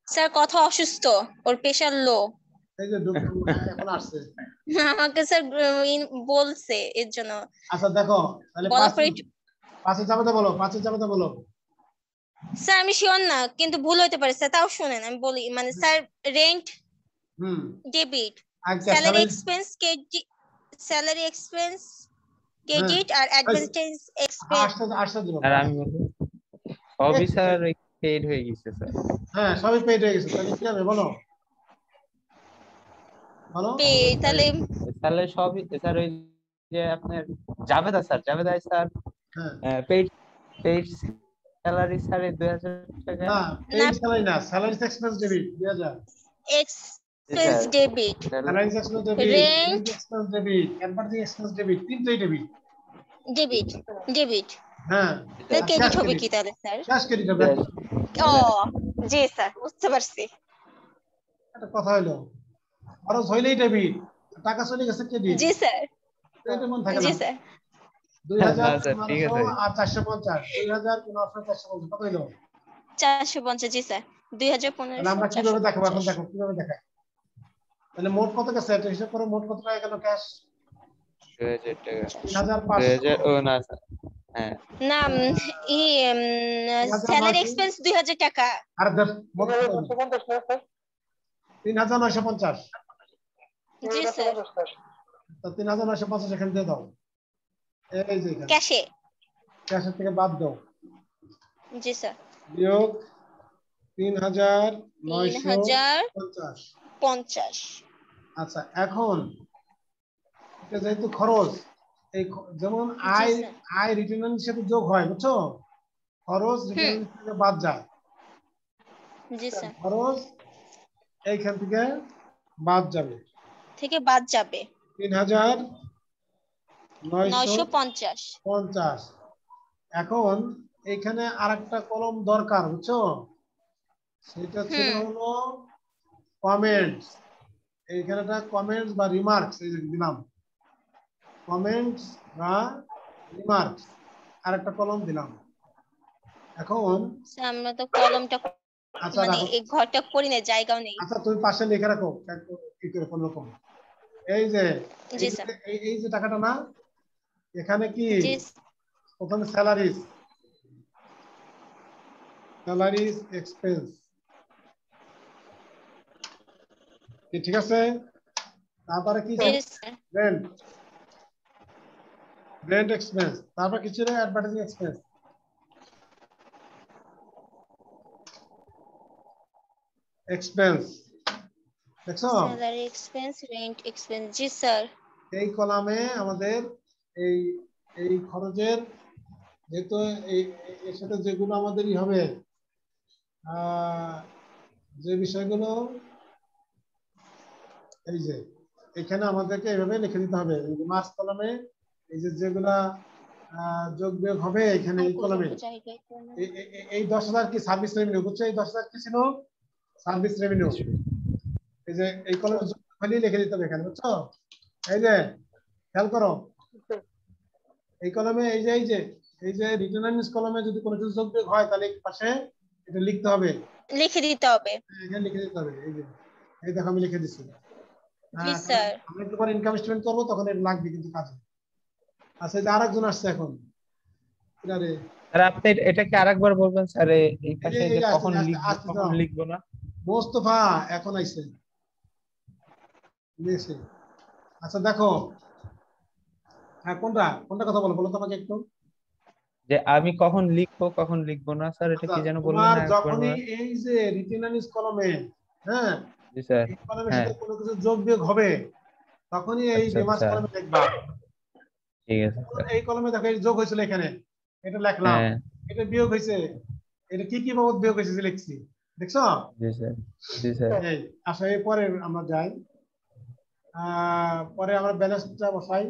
স্যার কথা অসুস্থ, ওর প্রেশার লো। এই যে এখন আসছে। আমাকে স্যার বলছে এর জন্য। আচ্ছা দেখো তাহলে বলার পরে 5 যাবে তো বলো, 5 যাবে তো বলো। স্যার আমি শিওর না, কিন্তু ভুল হতে পারে স্যার, তাও শুনেন আমি বলি। মানে sir rent debit, salary expense credit আর অ্যাডভান্টেজ এক্সপেন্স। আর আমি বলি সবই স্যার পেইড হয়ে গেছে স্যার। হ্যাঁ সবই পেইড হয়ে গেছে, তাহলে কি হবে বলো বলো। তাহলে সবই স্যার, ওই যে আপনার Javeda sir, Javeda sir paid salary sir 2000 টাকা না পেইড স্যালারি না, salary expense debit 2000, expense debit, salary expense debit, rent expense debit, advertising expense debit, তিনটেই ডেবিট। ডেবিট ডেবিট হ্যাঁ, ক্রেডিট হবে কি তাহলে স্যার? ক্যাশ ক্রেডিট হবে। ও জি স্যার, বুঝতে পারছি। একটা কথা হলো, খরচ হইলেই ডেবিট, টাকা চলে গেছে ক্রেডিট। জি স্যার, ক্রেডিট মন থাকে জি না। স্যার। 2015 আর 450, 2015 450 কত হলো? 450 জি স্যার, 2015 তাহলে আমরা কিভাবে দেখাবো? এখন দেখো কিভাবে দেখাই। তাহলে মোট কত গেছে এটা হিসাব করো, মোট কত টাকা গেল ক্যাশ? 2000 টাকা। 3500। 2000 ও না স্যার, হ্যাঁ না স্যালারি এক্সপেন্স 2000 টাকা। আর মোট 3950। জি স্যার, তো 3950 এখানে দিয়ে দাও, এই যে এখানে ক্যাশে। ক্যাশের থেকে বাদ দাও, জি স্যার, বিয়োগ 3950। 3050। আচ্ছা, এখন এটা যেহেতু খরচ, এই যেমন জি আয়, স্যার, আয় রিটার্নের সাথে যোগ হয়, বুঝছো? খরচ রিটার্নের থেকে বাদ যায়। জি স্যার, খরচ এইখান থেকে বাদ যাবে, থেকে বাদ যাবে 3950। এখন এইখানে আরেকটা কলম দরকার, বুঝছো? সেটা ছিল হলো কমেন্টস। এইখানে একটা কমেন্টস বা রিমার্কস, এই যে দিলাম কমেন্টস বা রিমার্কস, আরেকটা কলম দিলাম। এখন আমরা তো কলমটা আচ্ছা মানে রাখো, এই ঘরটা করি না, জায়গাও নেই। আচ্ছা তুমি পাশে লিখে রাখো কি করে কোন রকম। এই যে জি স্যার, এই যে টাকাটা না, এখানে কি জি প্রথমে স্যালারিজ, স্যালারিজ এক্সপেন্স, ঠিক আছে? তারপরে কি ছিল? Sir, rent, rent expense. তারপর কি ছিল? Advertising expense, expense. দেখছো স্যালারি এক্সপেন্স, রেন্ট এক্সপেন্স। জি স্যার, এই কলামে আমাদের এই এই খরচের, যেহেতু এর সাথে যেগুলো আমাদেরই হবে, যে বিষয়গুলো, এই যে এখানে আমাদেরকে এইভাবে লিখে দিতে হবে। এই যে মার্চ কলামে এই যে যেগুলা যোগ বিয়োগ হবে এখানে এই কলামে, এই 10,000 কি সার্ভিস রেভিনিউ, বুঝছো? এই 10,000 কি ছিল? Service revenue. এই যে এই কলামে যোগ খালি লিখে দিতে হবে এখানে, বুঝছো? এই যে খেয়াল করো, এই কলামে এই যে রিটার্ন আর্নিংস কলামে যদি কোনো কিছু যোগ বিয়োগ হয় তাহলে পাশে এটা লিখতে হবে, লিখে দিতে হবে। এখানে লিখে দিতে হবে। এই যে এই দেখো আমি লিখে দিচ্ছি। জি স্যার, আমরা একটু পরে ইনকাম স্টেটমেন্ট করবো, তখন এটা লাগবে কিন্তু কাজে। আচ্ছা, এই যে আরেকজন আসছে এখন, আরে স্যার আপনি এটা কি আরেকবার বলবেন স্যার? এই পাশে যে কখন লিখবো কখন লিখবো না? মোস্তফা এখন আইছে। আচ্ছা দেখো, হ্যাঁ কোনটা কথা বলো তোমাকে একটু, যে আমি কখন লিখবো না স্যার, এটা কি যেন বললেন তোমার না একবার? যখনই এই যে রিটেন আর্নিংস কলামে, হ্যাঁ জি স্যার, এই কলামের হ্যাঁ সাথে কোনো কিছু যোগ বিয়োগ হবে, তখনই এই আচ্ছা রিমার্কস আচ্ছা, কলামে লিখবা। ঠিক আছে স্যার। এই কলামে দেখো এই যোগ হয়েছিল, এখানে এটা লিখলাম, হ্যাঁ এটা বিয়োগ হয়েছে, এটা কি বাবদ বিয়োগ হয়েছে যে লিখছি, দেখছো? জি স্যার, জি স্যার। এই আচ্ছা, এই পরে আমরা যাই, পরে আমরা ব্যালেন্সটা বসাই।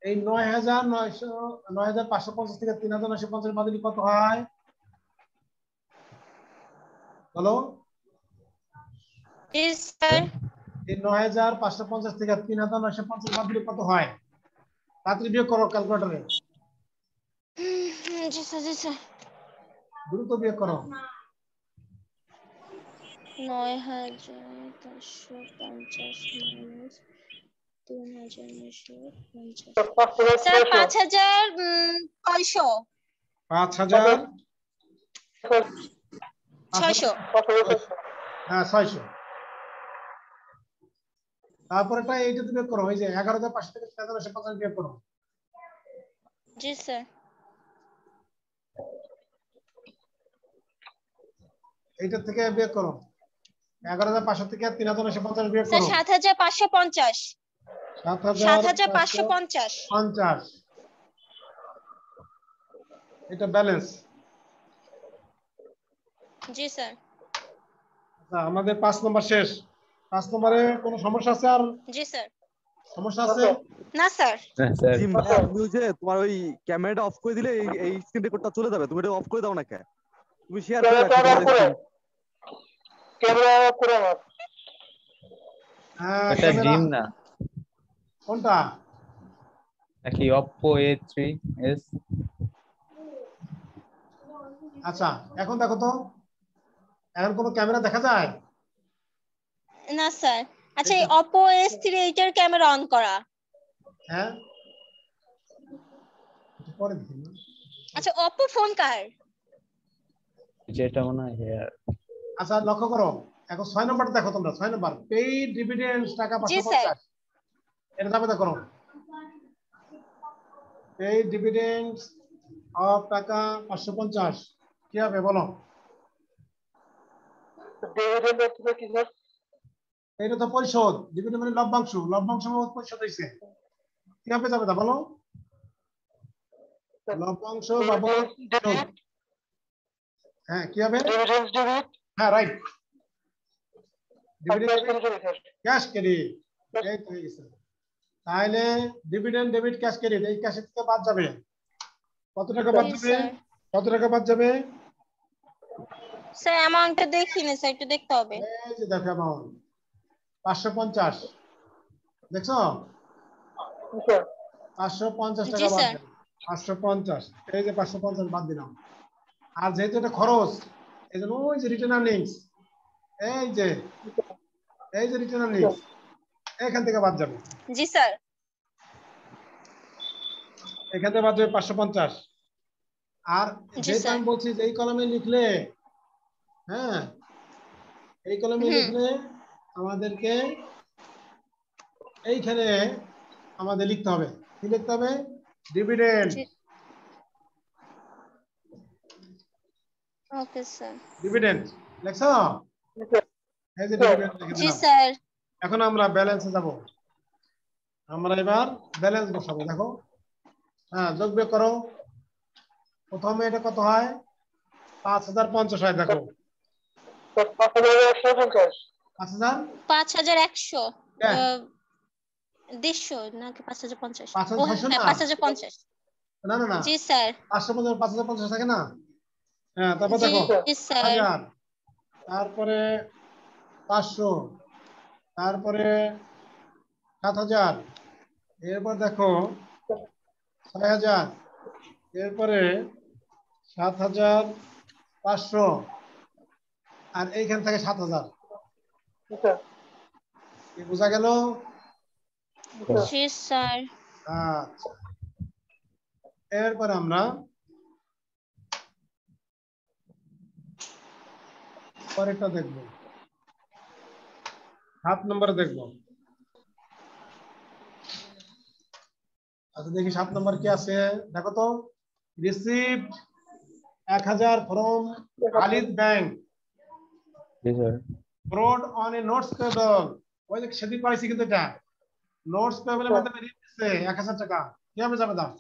এই 9,550 থেকে 3,950 বাদ দিলে কত হয় বলো? জি স্যার, এই 9,550 থেকে 3,950 বাদ দিলে কত হয়? তাড়াতাড়ি বিয়োগ করো ক্যালকুলেটরে, জি স্যার, জি স্যার। দ্রুত বিয়োগ করো। 9,550 মাইনাস 3,950, স্যার 5,600। 5,600, হ্যাঁ 600। তারপরেটা এইটাতে বিয়োগ করো, ওই যে 11,500 থেকে 3,950 বিয়োগ করো। জি স্যার, এইটা থেকে বিয়োগ করো, 11,500 থেকে 3,950 বিয়োগ স্যার করো। 7,550। 7,550, এটা ব্যালেন্স। জি স্যার। আচ্ছা আমাদের 5 নম্বর শেষ। 5 নম্বরে কোনো সমস্যা আছে আর? জি স্যার। সমস্যা আছে? না স্যার। স্যার জিম ভাই তুমি ওই যে তোমার ওই ক্যামেরাটা অফ করে দিলে এই স্ক্রিন রেকর্ডটা চলে যাবে, তুমি এটা অফ করে দাও না কেন? তুমি শেয়ার করে রাখো তোমার স্ক্রিন। ক্যামেরা অফ করে আমার। হ্যাঁ এটা ক্যামেরা জিম না, কোনটা? নাকি Oppo A3s? আচ্ছা এখন দেখো তো, এখন কোনো ক্যামেরা দেখা যায়? না স্যার। আচ্ছা এই Oppo S3 এটার ক্যামেরা অন করা। হ্যাঁ একটু পরে দেখি না। আচ্ছা Oppo ফোন কার? যেটা মনে হয় হেয়ার। আচ্ছা লক্ষ্য করো, এখন 6 নম্বরটা দেখো তোমরা। 6 নম্বর পেইড ডিভিডেন্ডস টাকা জি স্যার। 550, এটা দাবিটা করো। পেইড ডিভিডেন্ডস অফ টাকা 550 কি হবে বলো? ডিভিডেন্ড অর্থ কি স্যার? এটা তো পরিশোধ, ডিভিডেন্ড মানে লভ্যাংশ, লভ্যাংশ পরিশোধ হয়েছে, কি হবে যাবে তা বলো? লভ্যাংশ বাবদ পরিশোধ। হ্যাঁ কি হবে? Dividend debit. হ্যাঁ right, dividend sir cash credit, এই তো হয়ে গেছে। তাহলে ডিভিডেন্ড ডেবিট ক্যাশ ক্রেডিট, এই ক্যাশ থেকে বাদ যাবে কত টাকা বাদ জি যাবে? স্যার। কত টাকা বাদ যাবে? স্যার অ্যামাউন্টটা দেখিনি স্যার, একটু দেখতে হবে। এই যে দেখো অ্যামাউন্ট 550, দেখছো? স্যার 550 জি টাকা বাদ স্যার। যাবে। 550, এই যে 550 বাদ দিলাম। আর যেহেতু এটা খরচ, এই জন্য ওই যে রিটার্ন আর্নিংস, এই যে রিটার্ন আর্নিংস এখান থেকে বাদ যাবে। জি স্যার। এখান থেকে বাদ যাবে 550। আর জি যেটা স্যার। আমি বলছি যে এই কলমে লিখলে, হ্যাঁ এই কলমে লিখলে আমাদেরকে এইখানে আমাদের লিখতে হবে, কি লিখতে হবে? ডিভিডেন্ড। Okay sir. ডিভিডেন্ড লেখছো? এই যে ডিভিডেন্ড লিখে জি দিলাম। স্যার। এখন আমরা ব্যালেন্সে যাব, আমরা এবার ব্যালেন্স বসাবো। দেখো হ্যাঁ যোগ বিয়োগ করো। প্রথমে এটা কত হয়? 5050 হয়। দেখো 5150। 5000 5100 হ্যাঁ 150 নাকি 5050? 5600 না 5050। না না না, জি স্যার। 5050 থাকে না? হ্যাঁ তারপর জি দেখো স্যার। 1000, তারপরে 500, তারপরে 7000, এরপর দেখো 6000, এরপরে 7500, আর এইখান থেকে 7000। কি বোঝা গেল? জি স্যার। আচ্ছা এরপরে আমরা পরেরটা দেখব, 7 নম্বরে দেখব। আচ্ছা দেখি 7 নম্বর কি আছে, দেখো তো। Received 1000 from Khalid bank, G sir. Fraud on a notes payable. ওই যে সেদিন পাইছি কিন্তু এটা নোটস পেবলের মাধ্যমে ঋণ দিচ্ছে 1000 টাকা, কিভাবে যাবে দাও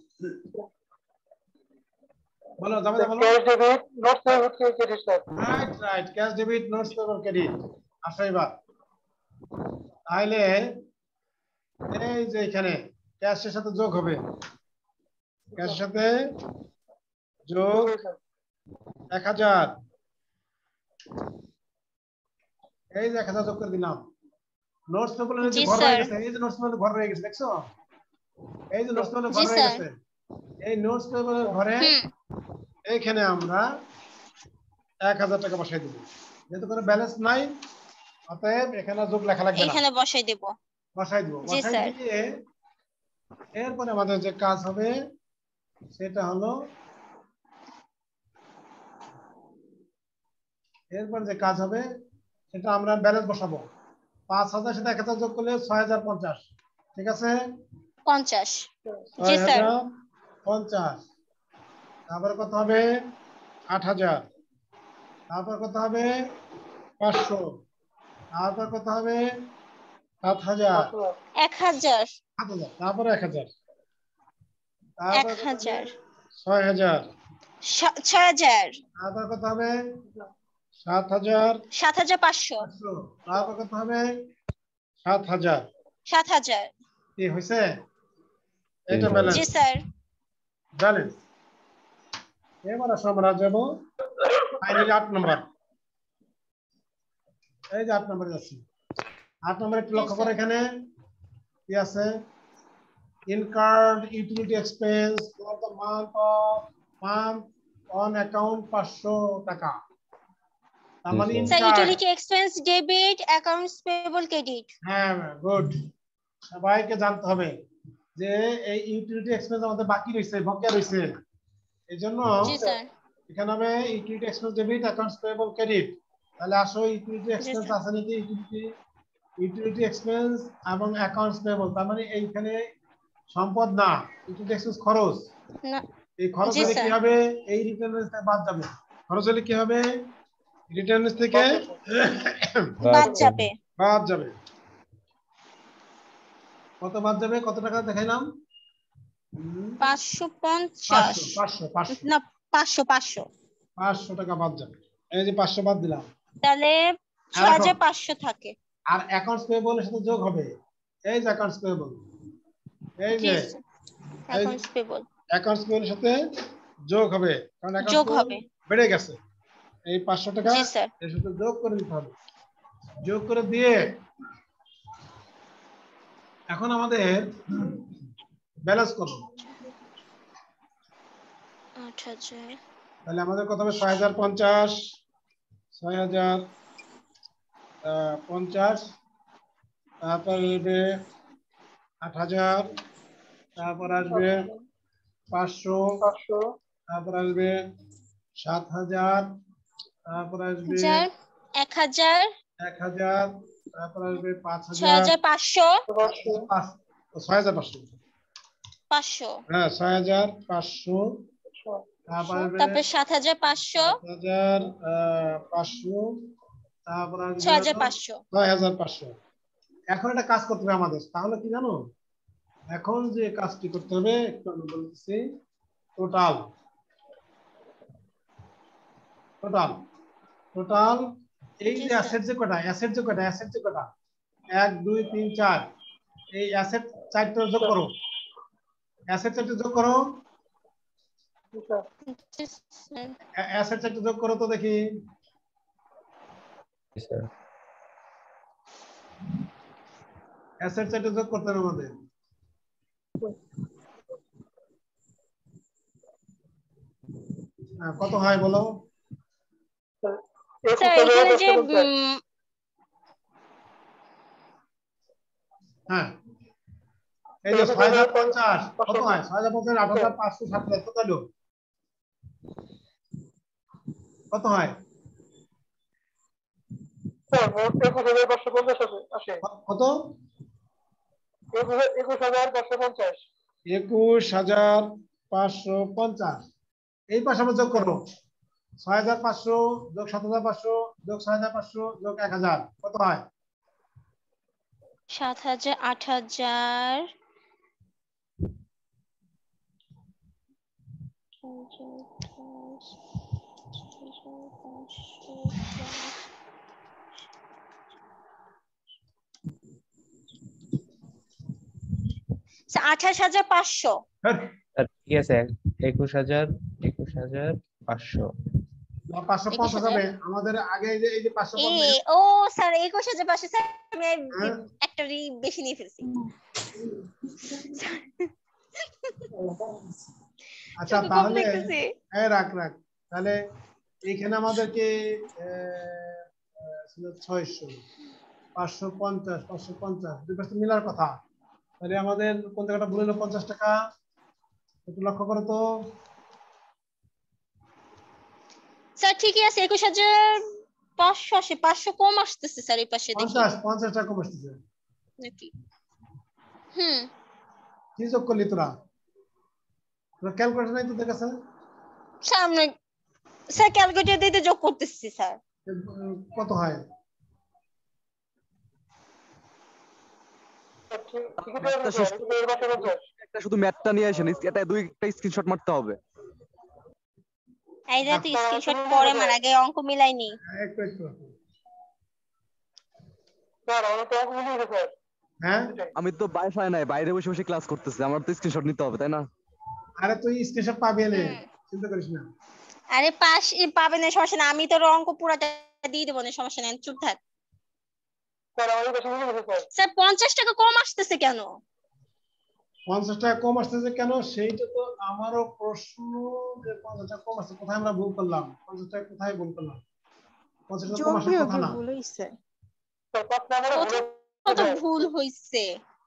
বলো? যাবে দাও বলো। Cash debit not payable credit sir. Right right, cash debit notes payable credit. আসো এবার তাহলে এই যে এখানে ক্যাশের সাথে যোগ হবে, ক্যাশের সাথে যোগ 1000, এই যে 1000 যোগ করে দিলাম। নোটস পেবলের যে জি ঘর স্যার। রয়ে গেছে, এই যে নোটস পেবলের ঘর রয়ে গেছে, দেখছো? এই যে নোটস পেবলের জি ঘর রয়ে স্যার। গেছে, এই নোটস পেবলের ঘরে এইখানে আমরা 1000 টাকা বসাই দেব। যেহেতু কোনো ব্যালেন্স নাই অতএব এখানে যোগ লেখা লাগবে না, এখানে বসাই দেব। বসাই দেব। জি বসাই স্যার। দিয়ে এরপরে আমাদের যে কাজ হবে সেটা হলো, এরপর যে কাজ হবে সেটা আমরা ব্যালেন্স বসাবো। 5000 সাথে 1000 যোগ করলে 6050, ঠিক আছে? 50। জি স্যার। 6050, তারপর কত হবে? 8000, তারপর কত হবে? 500, তারপর কত হবে? 7000, 1000। 7000, তারপর 1000, তারপর কত হবে? 1000। 6000, 6000। তারপর কত হবে? 7,000 7,500 তারপর কত হবে 7,000 7,000 কি হয়েছে এটা ব্যালেন্স জি স্যার ব্যালেন্স এবার আসো আমরা যাব ফাইনালি 8 নম্বর এই যে 8 নম্বরে যাচ্ছি 8 নম্বরে একটু লক্ষ্য করো এখানে কি আছে incurred utility expense for the month on account 500 টাকা তার মানে sir utility expense debit accounts payable credit হ্যাঁ গুড সবাইকে জানতে হবে যে এই ইউটিলিটি এক্সপেন্স আমাদের বাকি রয়েছে বকেয়া রয়েছে এইজন্য জি স্যার এখানে হবে utility expense debit accounts payable credit তাহলে আসো ইউটিলিটি এক্সপেন্স আছে নাকি ইউটিলিটি এক্সপেন্স এবং অ্যাকাউন্টস পেয়েবল তার মানে এইখানে সম্পদ না ইউটিলিটি এক্সপেন্স খরচ না এই খরচ হলে কি হবে এই রিটার্নেন্স থেকে বাদ যাবে খরচ হলে কি হবে রিটার্নেন্স থেকে বাদ যাবে কত বাদ যাবে কত টাকা দেখাইলাম 550 না 500 টাকা বাদ যাবে এই যে 500 বাদ দিলাম তাহলে 6,500 থাকে আর অ্যাকাউন্টস পেয়েবল এর সাথে যোগ হবে এই যে অ্যাকাউন্টস পেয়েবল এই যে অ্যাকাউন্টস পেয়েবল এর সাথে যোগ হবে কারণ অ্যাকাউন্টস বেড়ে গেছে এই 500 টাকা এর সাথে যোগ করে দিতে হবে যোগ করে দিয়ে এখন আমাদের ব্যালেন্স করব 8,000 তাহলে আমাদের কত হবে 6,050 তারপর আসবে 8,000 তারপর আসবে 500 তারপর আসবে 7,000 তারপর আসবে 1,000 তারপর আসবে 5,000 6,500 হ্যাঁ 6,500 তারপর 7,500 তারপর আসবে 6,500 এখন একটা কাজ করতে হবে আমাদের তাহলে কি জানো এখন যে কাজটি করতে হবে একটু আমি বলতেছি টোটাল এই যে অ্যাসেট যে কটা 1 2 3 4 এই অ্যাসেট 4টা যোগ করো অ্যাসেট 4টা যোগ করো অ্যাসেট 4টা যোগ করো তো দেখি স্যার অ্যাসেট 4টা যোগ করতে হবে আমাদের কত হয় বলো স্যার এখানে যে হ্যাঁ এই যে 6,050 কত হয় 6,050 8,500 7,000 কত হলো কত হয় স্যার 21,550 আসে কত 21,550 21,550 এই পাশে আমরা যোগ করব 6,500 যোগ 7,500 যোগ 6,500 যোগ 1,000 কত হয় 7,000 8,000 28,500 ঠিক আছে 21,500 550 হবে আমাদের আগে এই যে 550 ও স্যার 21,500 স্যার আমি একটা বেশি নিয়ে ফেলছি আচ্ছা তাহলে রাখ তাহলে এখানে আমাদেরকে 600 550 দুই পাশে মিলার কথা তাহলে আমাদের কোন জায়গাটা ভুল হলো 50 টাকা একটু লক্ষ্য করো তো স্যার ঠিকই আছে 21,500 আসে 500 কম আসতেছে স্যার এই পাশে দেখি 50 টাকা কম আসতেছে নাকি কি যোগ করলি তোরা ক্যালকুলেটর নাই তো দেখা স্যার সামনে স্যার ক্যালকুলেটর দিয়ে যোগ করতেছি স্যার কত হয় একটা শুধু ম্যাথটা নিয়ে আসেন এটা দুইটা স্ক্রিনশট মারতে হবে এইটা তো স্ক্রিনশট পরে মার আগে অঙ্ক মিলাইনি একটু স্যার আমি তো অঙ্ক মিলিয়ে স্যার। হ্যাঁ আমি তো বাসায় নাই, বাইরে বসে বসে ক্লাস করতেছি, আমার তো স্ক্রিনশট নিতে হবে তাই না? আরে তুই স্ক্রিনশট পাবি না, চিন্তা করিস না। আরে পাস পাবে না সমস্যা না, আমি তোর অঙ্ক পুরাটা দিয়ে দেবো না, সমস্যা নেই, চুপ থাক। স্যার আমার কাছে মিলিয়ে স্যার। স্যার 50 টাকা কম আসতেছে কেন? 50 টাকা কম আসতেছে কেন সেইটা তো আমারও প্রশ্ন, যে 50 টাকা কম আসছে কোথায় আমরা ভুল করলাম, 50 টাকা কোথায় ভুল করলাম? 50 টাকা কম আসার কথা না। স্যার 5 নম্বরে ভুল হয়েছে কত স্যার। ভুল হইছে?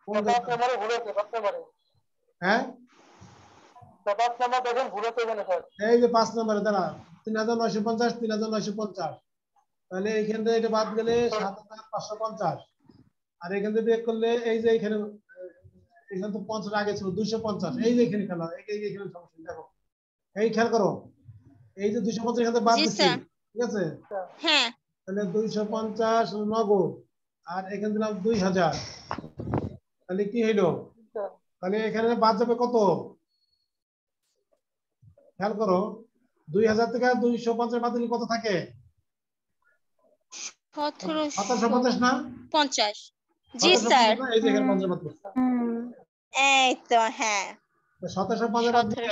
কোন 5 জায়গায়? নম্বরে ভুল হয়েছে 5 নম্বরে। হ্যাঁ স্যার 5 নম্বর দেখেন ভুল হয়েছে এখানে স্যার। এই যে 5 নম্বরে দাঁড়া 3950 3950, তাহলে এইখান থেকে এটা বাদ গেলে 7550, আর এখান থেকে বিয়োগ করলে এই যে এখানে তো 50 আগে ছিল 250, এই যে এখানে খেলা এইখানে সমস্যা দেখো, এই খেয়াল করো, এই যে 250 এখান থেকে বাদ জি দিচ্ছি, স্যার। ঠিক আছে? হ্যাঁ তাহলে 250 নগদ, আর এখানে দিলাম 2000, তাহলে কি হইলো? তাহলে এখানে বাদ যাবে কত? খেয়াল করো, 2000 থেকে 250 বাদ দিলে কত থাকে? 1750 না? 1750। জি স্যার। 1750 না? এই যে এখানে 50 বাদ করছে। এই তো হ্যাঁ 1750 বাদ দিলে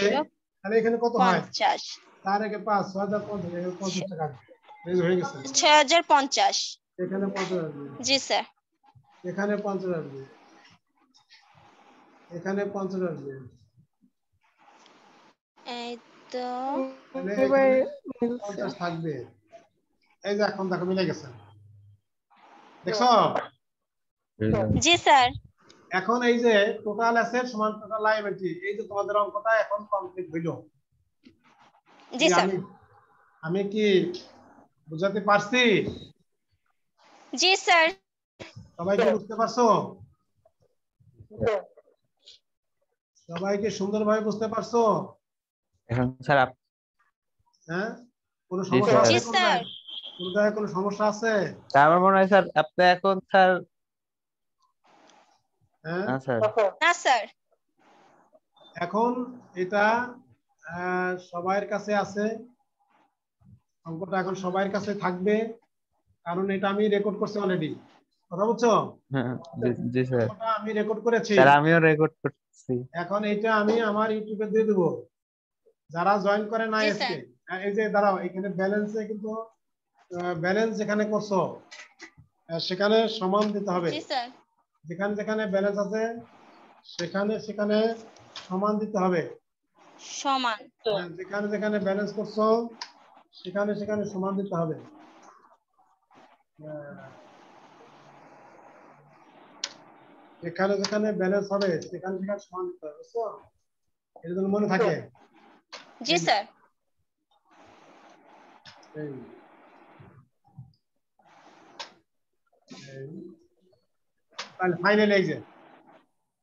তাহলে এখানে কত হয়? 1750। তার আগে 5 6050, এখানে 50 টাকা এই যে হয়ে গেছে। 6050। এখানে 50 আসবে, জি স্যার। এখানে 50 আসবে, এখানে 50 আসবে, এই তো তাহলে এখানে 50 থাকবে। এই যে এখন দেখো মিলে গেছে, দেখছো? জি স্যার। এখন এই যে টোটাল অ্যাসেট সমান টোটাল লায়াবিলিটি, এই যে তোমাদের অঙ্কটা এখন কমপ্লিট হইলো। জি স্যার। আমি কি বুঝাতে পারছি? জি স্যার। সবাই কি বুঝতে পারছো? সবাই কি সুন্দরভাবে বুঝতে পারছো? এখন স্যার হ্যাঁ কোনো জি সমস্যা স্যার। আছে? জি স্যার। কোনো জায়গায় কোনো সমস্যা আছে? আমার মনে হয় স্যার আপনি এখন স্যার হ্যাঁ না স্যার না স্যার। এখন এটা সবার কাছে আছে, অঙ্কটা এখন সবার কাছে থাকবে, কারণ এটা আমি রেকর্ড করছি অলরেডি, কথা বুঝছো? হ্যাঁ, জি স্যার। অঙ্কটা আমি রেকর্ড করেছি, স্যার আমিও রেকর্ড করছি। এখন এটা আমি আমার ইউটিউবে দিয়ে দেবো। যারা জয়েন করে না জি আজকে, স্যার। এই যে দাঁড়াও, এখানে ব্যালেন্সে কিন্তু ব্যালেন্স যেখানে করছো সেখানে সমান দিতে হবে, জি স্যার। যেখানে যেখানে ব্যালেন্স আছে সেখানে সেখানে সমান দিতে হবে, সমান। যেখানে যেখানে ব্যালেন্স করছো সেখানে সেখানে সমান দিতে হবে। যেখানে যেখানে ব্যালেন্স হবে সেখানে সেখানে সমান দিতে হবে, বুঝছো? এটা যেন মনে থাকে। জি স্যার। এই তাহলে ফাইনাল এই যে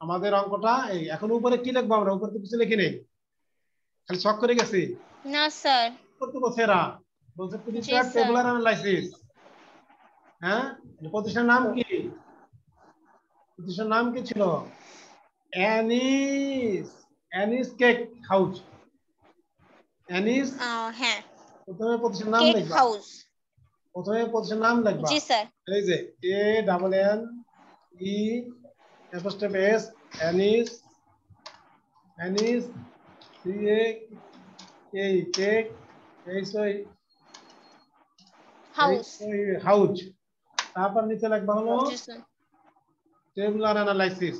আমাদের অঙ্কটা, এই এখন উপরে কি লিখবো আমরা? উপরে তো কিছু লিখি নেই, খালি ছক করে গেছি। না স্যার। কত বছরা বলছে জি প্রিপেয়ার স্যার। Tabular analysis. হ্যাঁ প্রতিষ্ঠানের নাম কি? প্রতিষ্ঠানের নাম কি ছিল? Anise cake house. অ্যানিস, হ্যাঁ প্রথমে প্রতিষ্ঠানের নাম কেক লিখবা, হাউস। প্রথমে প্রতিষ্ঠানের নাম লিখবা, জি স্যার। এই যে ANNE apostrophe S, anise, anise cake house. House. তারপর নিচে লিখবা হলো জি স্যার। Tabular analysis.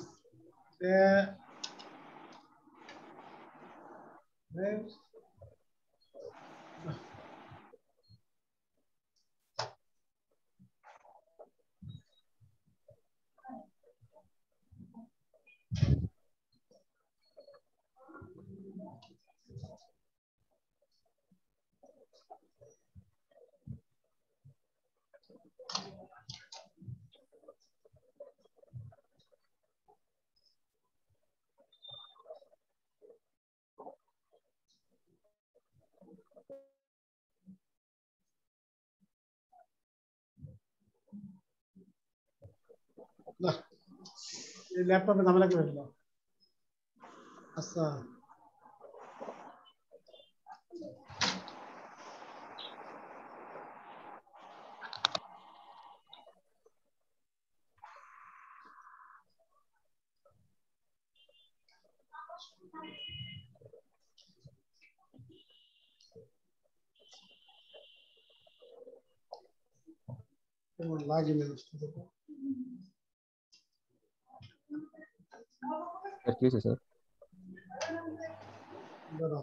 ল্যাপটপে ঝামেলা করে দিল। আচ্ছা লাগে মেসেজটা দেখো স্যার কি হয়েছে স্যার? দাঁড়াও